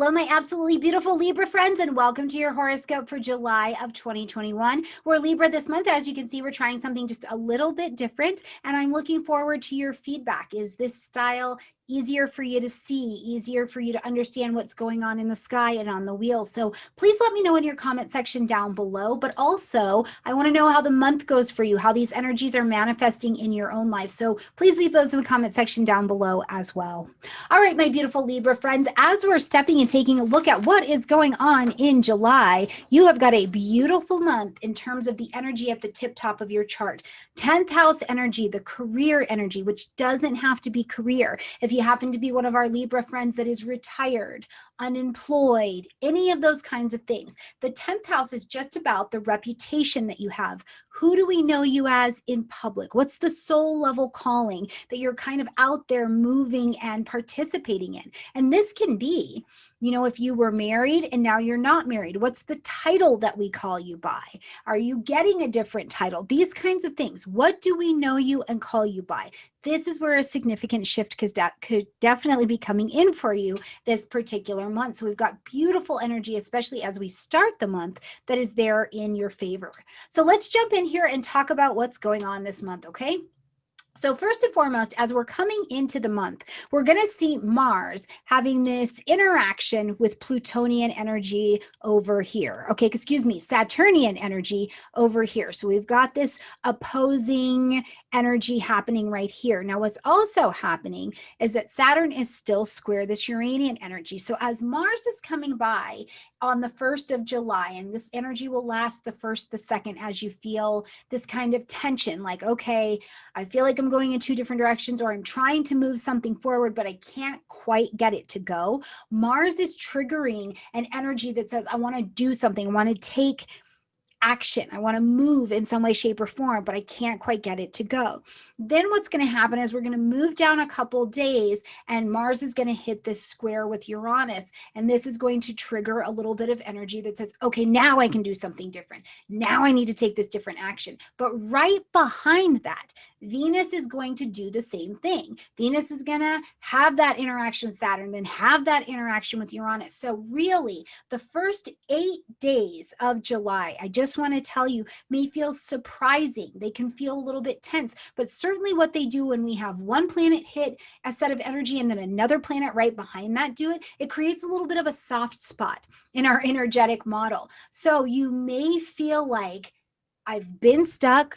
Hello, my absolutely beautiful Libra friends, and welcome to your horoscope for July of 2021. We're Libra this month. As you can see, we're trying something just a little bit different, and I'm looking forward to your feedback. Is this style easier for you to see, easier for you to understand what's going on in the sky and on the wheel? So please let me know in your comment section down below. But also, I want to know how the month goes for you, how these energies are manifesting in your own life. So please leave those in the comment section down below as well. All right, my beautiful Libra friends, as we're stepping and taking a look at what is going on in July, you have got a beautiful month in terms of the energy at the tip top of your chart. 10th house energy, the career energy, which doesn't have to be career. If you happen to be one of our Libra friends that is retired, unemployed, any of those kinds of things, the 10th house is just about the reputation that you have. Who do we know you as in public? What's the soul level calling that you're kind of out there moving and participating in? And this can be, you know, if you were married and now you're not married, what's the title that we call you by? Are you getting a different title? These kinds of things. What do we know you and call you by? This is where a significant shift could definitely be coming in for you this particular month. So we've got beautiful energy, especially as we start the month, that is there in your favor. So let's jump in here and talk about what's going on this month, okay? So first and foremost, as we're coming into the month, we're going to see Mars having this interaction with Plutonian energy over here. Okay, excuse me, Saturnian energy over here. So we've got this opposing energy happening right here. Now, what's also happening is that Saturn is still square this Uranian energy. So as Mars is coming by on the 1st of July, and this energy will last the 1st, the 2nd, as you feel this kind of tension, like, okay, I feel like I'm going in two different directions, or I'm trying to move something forward, but I can't quite get it to go. Mars is triggering an energy that says, I want to do something. I want to take action. I want to move in some way, shape, or form, but I can't quite get it to go. Then what's going to happen is we're going to move down a couple days and Mars is going to hit this square with Uranus. And this is going to trigger a little bit of energy that says, okay, now I can do something different. Now I need to take this different action. But right behind that, Venus is going to do the same thing. Venus is going to have that interaction with Saturn, then have that interaction with Uranus. So really, the first 8 days of July, I just want to tell you, may feel surprising. They can feel a little bit tense, but certainly what they do when we have one planet hit a set of energy and then another planet right behind that do it, it creates a little bit of a soft spot in our energetic model. So you may feel like, I've been stuck,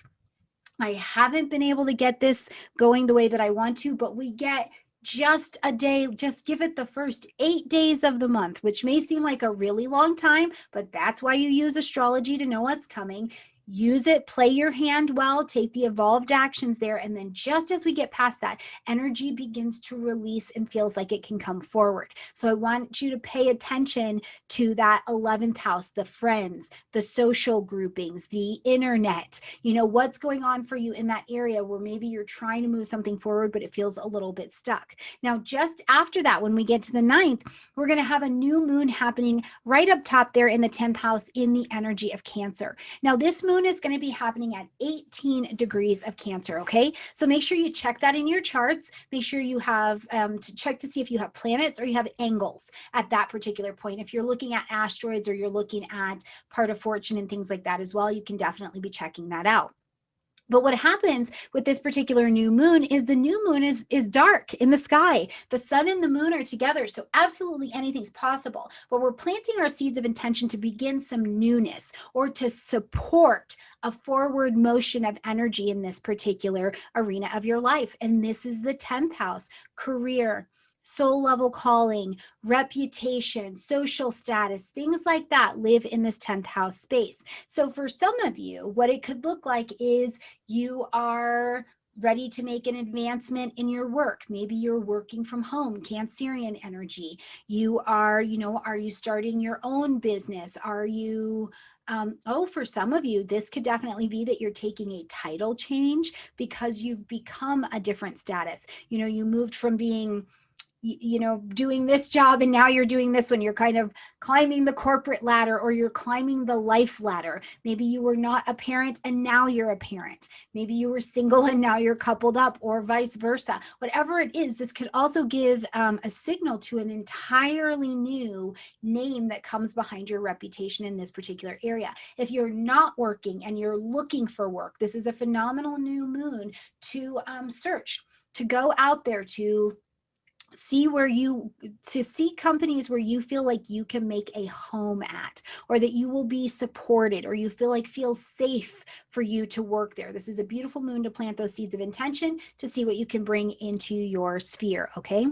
I haven't been able to get this going the way that I want to, but we get just a day, just give it the first 8 days of the month, which may seem like a really long time, but that's why you use astrology to know what's coming. Use it, play your hand well, take the evolved actions there, and then just as we get past that, energy begins to release and feels like it can come forward. So I want you to pay attention to that 11th house, the friends, the social groupings, the internet, you know, what's going on for you in that area where maybe you're trying to move something forward, but it feels a little bit stuck. Now, just after that, when we get to the 9th, we're going to have a new moon happening right up top there in the 10th house in the energy of Cancer. Now, this moon is going to be happening at 18 degrees of Cancer, okay? So make sure you check that in your charts. Make sure you have to check to see if you have planets or you have angles at that particular point. If you're looking at asteroids or you're looking at part of fortune and things like that as well, you can definitely be checking that out. But what happens with this particular new moon is the new moon is dark in the sky. The sun and the moon are together, so absolutely anything's possible. But we're planting our seeds of intention to begin some newness or to support a forward motion of energy in this particular arena of your life. And this is the 10th house, career, soul level calling, reputation, social status, things like that live in this 10th house space. So for some of you, what it could look like is you are ready to make an advancement in your work. Maybe you're working from home, Cancerian energy. You are, you know, are you starting your own business? Are you for some of you, this could definitely be that you're taking a title change because you've become a different status. You know, you moved from being you know, doing this job and now you're doing this one. You're kind of climbing the corporate ladder, or you're climbing the life ladder. Maybe you were not a parent and now you're a parent. Maybe you were single and now you're coupled up, or vice versa. Whatever it is, this could also give a signal to an entirely new name that comes behind your reputation in this particular area. If you're not working and you're looking for work, this is a phenomenal new moon to search, to go out there, to see companies where you feel like you can make a home at, or that you will be supported, or you feel safe for you to work there. This is a beautiful moon to plant those seeds of intention, to see what you can bring into your sphere. Okay,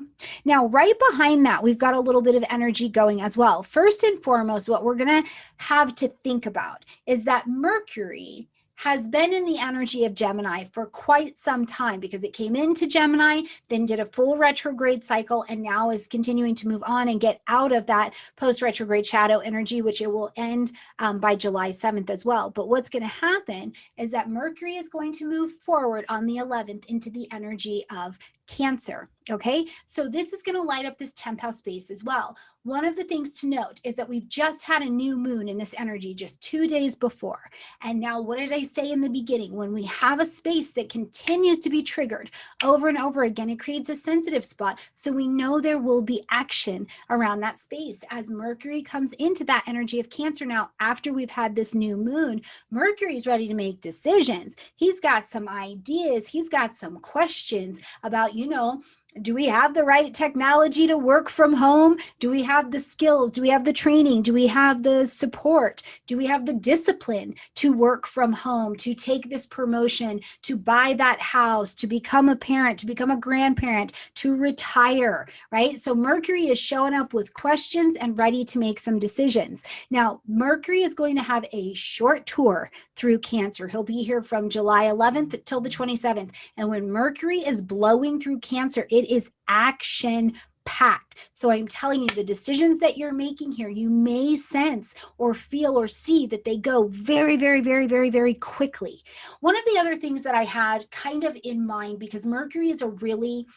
now right behind that, we've got a little bit of energy going as well. First and foremost, what we're going to have to think about is that Mercury has been in the energy of Gemini for quite some time, because it came into Gemini, then did a full retrograde cycle, and now is continuing to move on and get out of that post-retrograde shadow energy, which it will end by July 7th as well. But what's going to happen is that Mercury is going to move forward on the 11th into the energy of Cancer. Okay, so this is going to light up this 10th house space as well. One of the things to note is that we've just had a new moon in this energy just 2 days before. And now, what did I say in the beginning? When we have a space that continues to be triggered over and over again, it creates a sensitive spot. So we know there will be action around that space as Mercury comes into that energy of Cancer. Now, after we've had this new moon, Mercury is ready to make decisions. He's got some ideas. He's got some questions about, you know, do we have the right technology to work from home? Do we have the skills? Do we have the training? Do we have the support? Do we have the discipline to work from home, to take this promotion, to buy that house, to become a parent, to become a grandparent, to retire, right? So Mercury is showing up with questions and ready to make some decisions. Now, Mercury is going to have a short tour through Cancer. He'll be here from July 11th till the 27th. And when Mercury is blowing through Cancer, it is action packed. So I'm telling you, the decisions that you're making here, you may sense or feel or see that they go very, very, very, very, very quickly. One of the other things that I had kind of in mind, because Mercury is a really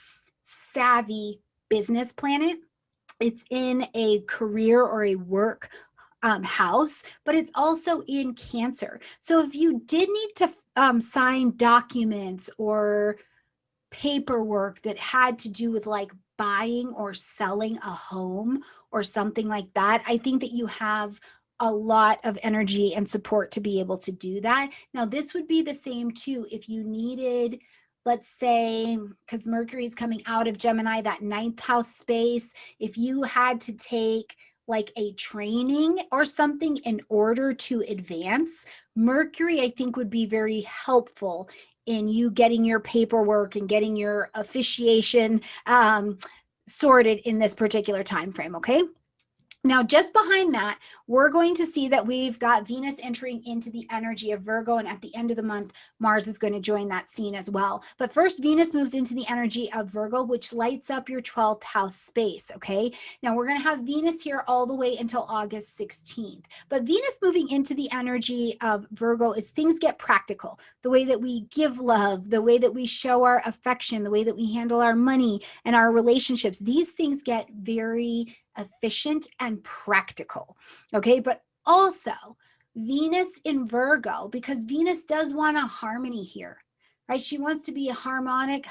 savvy business planet, it's in a career or a work house, but it's also in Cancer. So if you did need to sign documents or paperwork that had to do with like buying or selling a home or something like that, I think that you have a lot of energy and support to be able to do that. Now, this would be the same too if you needed, let's say, because Mercury is coming out of Gemini, that 9th house space, if you had to take like a training or something in order to advance, Mercury, I think, would be very helpful in you getting your paperwork and getting your officiation sorted in this particular time frame. Okay. Now, just behind that, we're going to see that we've got Venus entering into the energy of Virgo, and at the end of the month, Mars is going to join that scene as well. But first, Venus moves into the energy of Virgo, which lights up your 12th house space, okay? Now, we're going to have Venus here all the way until August 16th. But Venus moving into the energy of Virgo is things get practical. The way that we give love, the way that we show our affection, the way that we handle our money and our relationships, these things get very efficient and practical. Okay, but also Venus in Virgo, because Venus does want a harmony here, right? She wants to be harmonic.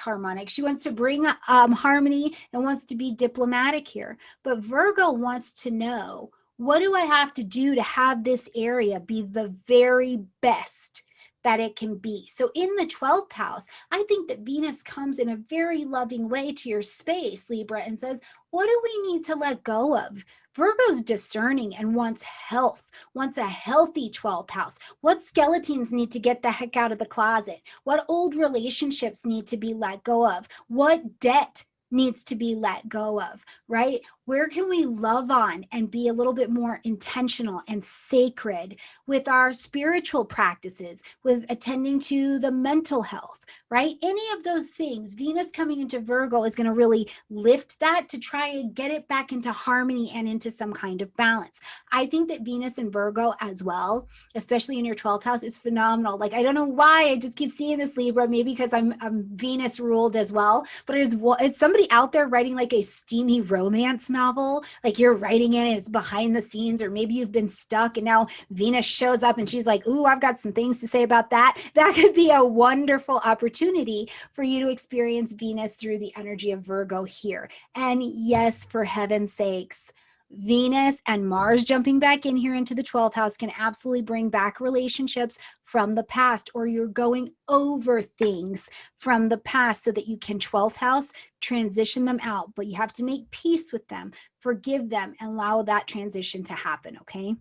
She wants to bring harmony and wants to be diplomatic here. But Virgo wants to know, what do I have to do to have this area be the very best that it can be? So in the 12th house, I think that Venus comes in a very loving way to your space, Libra, and says, what do we need to let go of? Virgo's discerning and wants health, wants a healthy 12th house. What skeletons need to get the heck out of the closet? What old relationships need to be let go of? What debt needs to be let go of, right? Where can we love on and be a little bit more intentional and sacred with our spiritual practices, with attending to the mental health, right? Any of those things. Venus coming into Virgo is going to really lift that to try and get it back into harmony and into some kind of balance. I think that Venus and Virgo as well, especially in your 12th house, is phenomenal. Like, I don't know why I just keep seeing this, Libra, maybe because I'm Venus ruled as well, but is somebody out there writing like a steamy romance novel, like you're writing it and it's behind the scenes, or maybe you've been stuck and now Venus shows up and she's like, ooh, I've got some things to say about that. That could be a wonderful opportunity for you to experience Venus through the energy of Virgo here. And yes, for heaven's sakes, Venus and Mars jumping back in here into the 12th house can absolutely bring back relationships from the past, or you're going over things from the past so that you can 12th house transition them out, but you have to make peace with them, forgive them, and allow that transition to happen, okay?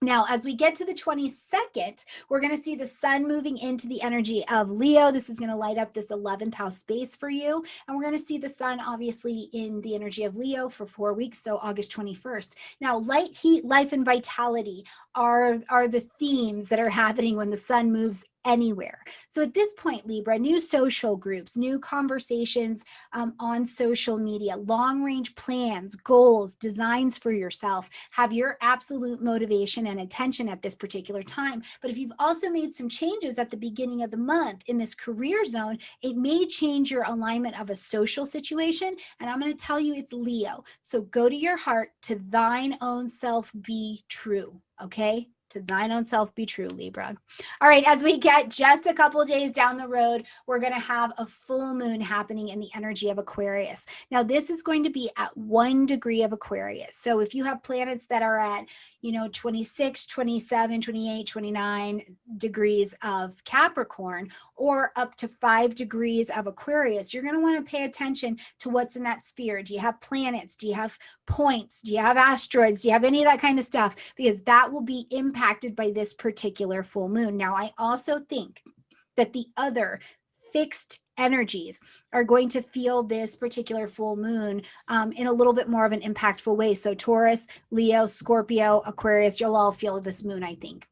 Now, as we get to the 22nd, we're going to see the sun moving into the energy of Leo. This is going to light up this 11th house space for you. And we're going to see the sun obviously in the energy of Leo for 4 weeks, so August 21st. Now, light, heat, life, and vitality are the themes that are happening when the sun moves anywhere. So at this point, Libra, new social groups, new conversations on social media, long range plans, goals, designs for yourself have your absolute motivation and attention at this particular time. But if you've also made some changes at the beginning of the month in this career zone, it may change your alignment of a social situation. And I'm going to tell you it's Leo. So go to your heart, to thine own self be true. Okay? To thine own self be true, Libra. All right, as we get just a couple of days down the road, we're going to have a full moon happening in the energy of Aquarius. Now, this is going to be at 1 degree of Aquarius. So if you have planets that are at, 26, 27, 28, 29 degrees of Capricorn, or up to 5 degrees of Aquarius, you're going to want to pay attention to what's in that sphere. Do you have planets? Do you have points? Do you have asteroids? Do you have any of that kind of stuff? Because that will be impacted by this particular full moon. Now, I also think that the other fixed energies are going to feel this particular full moon in a little bit more of an impactful way. So Taurus, Leo, Scorpio, Aquarius, you'll all feel this moon, I think.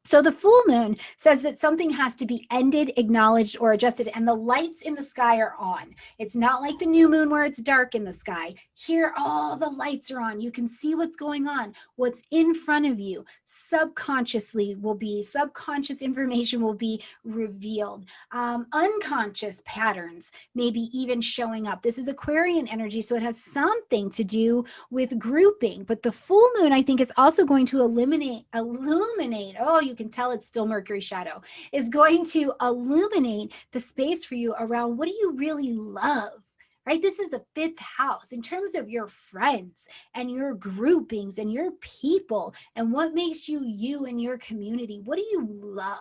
So the full moon says that something has to be ended, acknowledged, or adjusted, and the lights in the sky are on. It's not like the new moon where it's dark in the sky. Here, all the lights are on. You can see what's going on, what's in front of you. Subconscious information will be revealed. Unconscious patterns maybe even showing up. This is Aquarian energy, so it has something to do with grouping. But the full moon, I think, is also going to illuminate. Oh, you can tell it's still Mercury shadow, is going to illuminate the space for you around what do you really love, right? This is the 5th house in terms of your friends and your groupings and your people and what makes you you in your community. What do you love?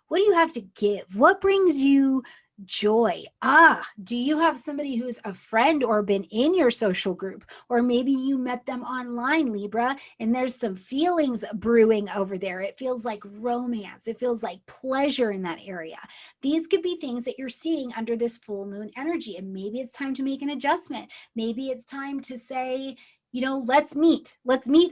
What do you have to give? What brings you joy? Do you have somebody who's a friend or been in your social group, or maybe you met them online, Libra, and there's some feelings brewing over there. It feels like romance. It feels like pleasure in that area. These could be things that you're seeing under this full moon energy, and maybe it's time to make an adjustment. Maybe it's time to say, let's meet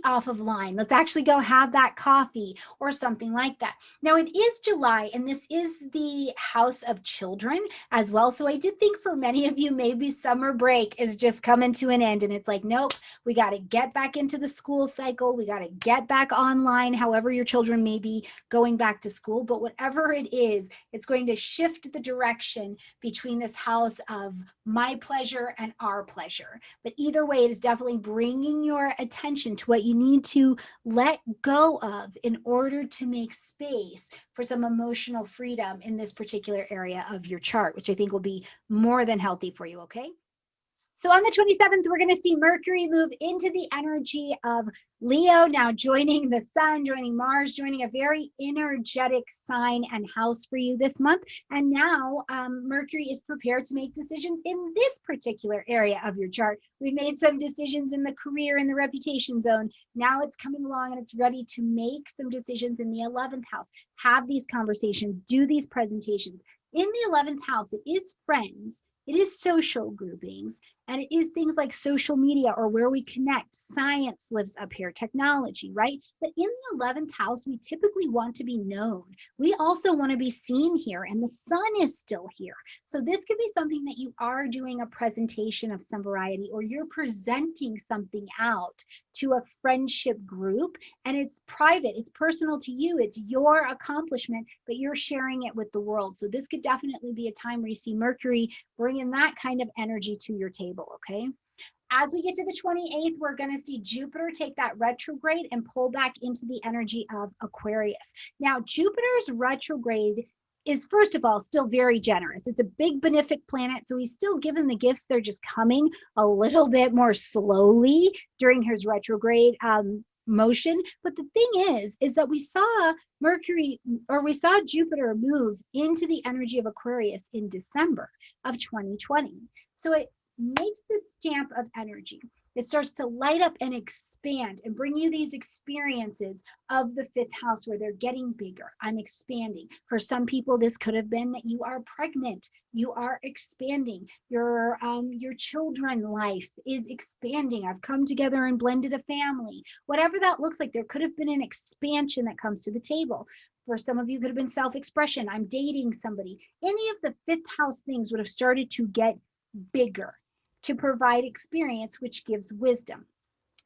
off of line. Let's actually go have that coffee or something like that. Now, it is July, and this is the house of children as well. So I did think for many of you, maybe summer break is just coming to an end, and it's like, nope, we got to get back into the school cycle. We got to get back online, however your children may be going back to school. But whatever it is, it's going to shift the direction between this house of my pleasure and our pleasure. But either way, it is definitely bringing your attention to what you need to let go of in order to make space for some emotional freedom in this particular area of your chart, which I think will be more than healthy for you, okay? So on the 27th, we're going to see Mercury move into the energy of Leo, now joining the sun, joining Mars, joining a very energetic sign and house for you this month. And now Mercury is prepared to make decisions in this particular area of your chart. We've made some decisions in the career and the reputation zone. Now it's coming along and it's ready to make some decisions in the 11th house. Have these conversations, do these presentations. In the 11th house, it is friends. It is social groupings, And it is things like social media or where we connect. Science lives up here, technology, right? But in the 11th house, we typically want to be known. We also want to be seen here, and the sun is still here. So this could be something that you are doing a presentation of some variety, or you're presenting something out to a friendship group, and it's private, it's personal to you, it's your accomplishment, but you're sharing it with the world. So this could definitely be a time where you see Mercury bringing that kind of energy to your table, okay? As we get to the 28th, we're going to see Jupiter take that retrograde and pull back into the energy of Aquarius. Now, Jupiter's retrograde is, first of all, still very generous. It's a big benefic planet, so he's still given the gifts. They're just coming a little bit more slowly during his retrograde motion. But the thing is that we saw Mercury, or we saw Jupiter move into the energy of Aquarius in December of 2020. So it makes this stamp of energy. It starts to light up and expand and bring you these experiences of the 5th house where they're getting bigger. I'm expanding. For some people, this could have been that you are pregnant. You are expanding. Your children life is expanding. I've come together and blended a family. Whatever that looks like, there could have been an expansion that comes to the table. For some of you, could have been self-expression. I'm dating somebody. Any of the 5th house things would have started to get bigger, to provide experience, which gives wisdom,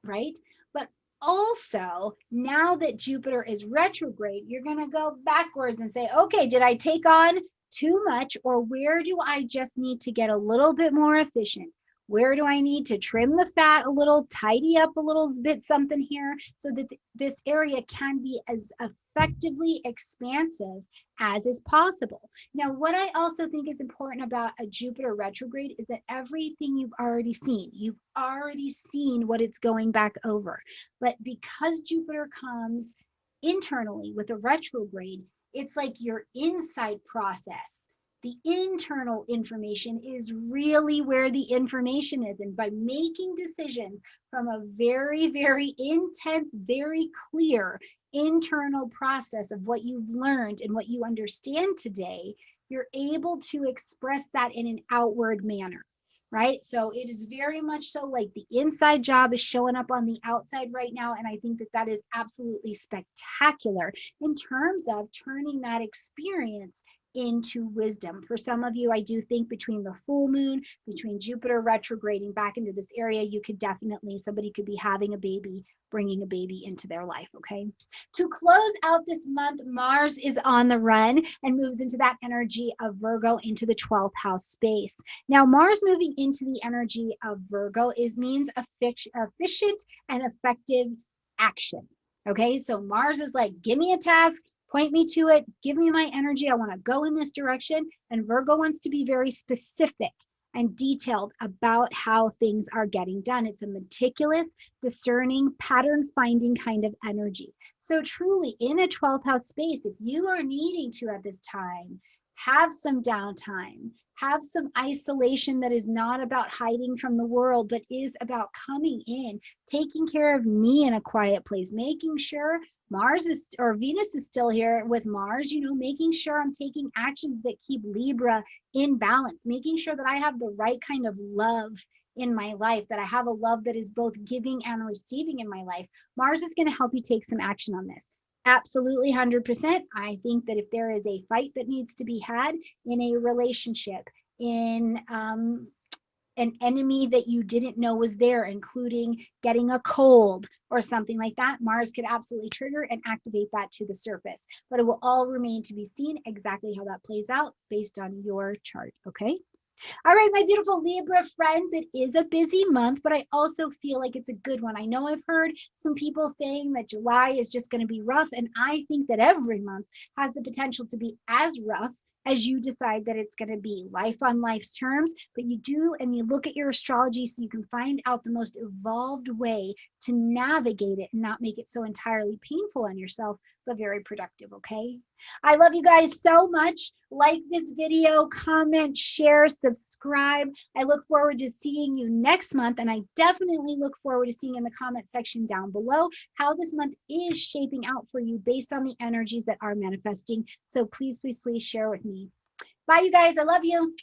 right? But also, now that Jupiter is retrograde, you're going to go backwards and say, okay, did I take on too much, or where do I just need to get a little bit more efficient? Where do I need to trim the fat a little, tidy up a little bit something here, so that this area can be as effectively expansive as is possible. Now, what I also think is important about a Jupiter retrograde is that everything you've already seen what it's going back over. But because Jupiter comes internally with a retrograde, it's like your insight process. The internal information is really where the information is. And by making decisions from a very, very intense, very clear internal process of what you've learned and what you understand today, you're able to express that in an outward manner, right? So it is very much so like the inside job is showing up on the outside right now. And I think that that is absolutely spectacular in terms of turning that experience into wisdom. For some of you, I do think between the full moon, between Jupiter retrograding back into this area, you could definitely, somebody could be having a baby, bringing a baby into their life, okay? To close out this month, Mars is on the run and moves into that energy of Virgo into the 12th house space. Now, Mars moving into the energy of Virgo means efficient and effective action, okay? So Mars is like, give me a task, point me to it, give me my energy, I want to go in this direction. And Virgo wants to be very specific and detailed about how things are getting done. It's a meticulous, discerning, pattern-finding kind of energy. So truly, in a 12th house space, if you are needing to at this time, have some downtime, have some isolation that is not about hiding from the world, but is about coming in, taking care of me in a quiet place, making sure Mars is, or Venus is still here with Mars, you know, making sure I'm taking actions that keep Libra in balance, making sure that I have the right kind of love in my life, that I have a love that is both giving and receiving in my life. Mars is going to help you take some action on this. Absolutely 100%. I think that if there is a fight that needs to be had in a relationship, in an enemy that you didn't know was there, including getting a cold or something like that, Mars could absolutely trigger and activate that to the surface. But it will all remain to be seen exactly how that plays out based on your chart, okay? All right, my beautiful Libra friends, it is a busy month, but I also feel like it's a good one. I know I've heard some people saying that July is just going to be rough, and I think that every month has the potential to be as rough as you decide that it's going to be. Life on life's terms, but you do, and you look at your astrology so you can find out the most evolved way to navigate it and not make it so entirely painful on yourself, but very productive, okay? I love you guys so much. Like this video, comment, share, subscribe. I look forward to seeing you next month, and I definitely look forward to seeing in the comment section down below how this month is shaping out for you based on the energies that are manifesting. So please, please, please share with me. Bye, you guys. I love you.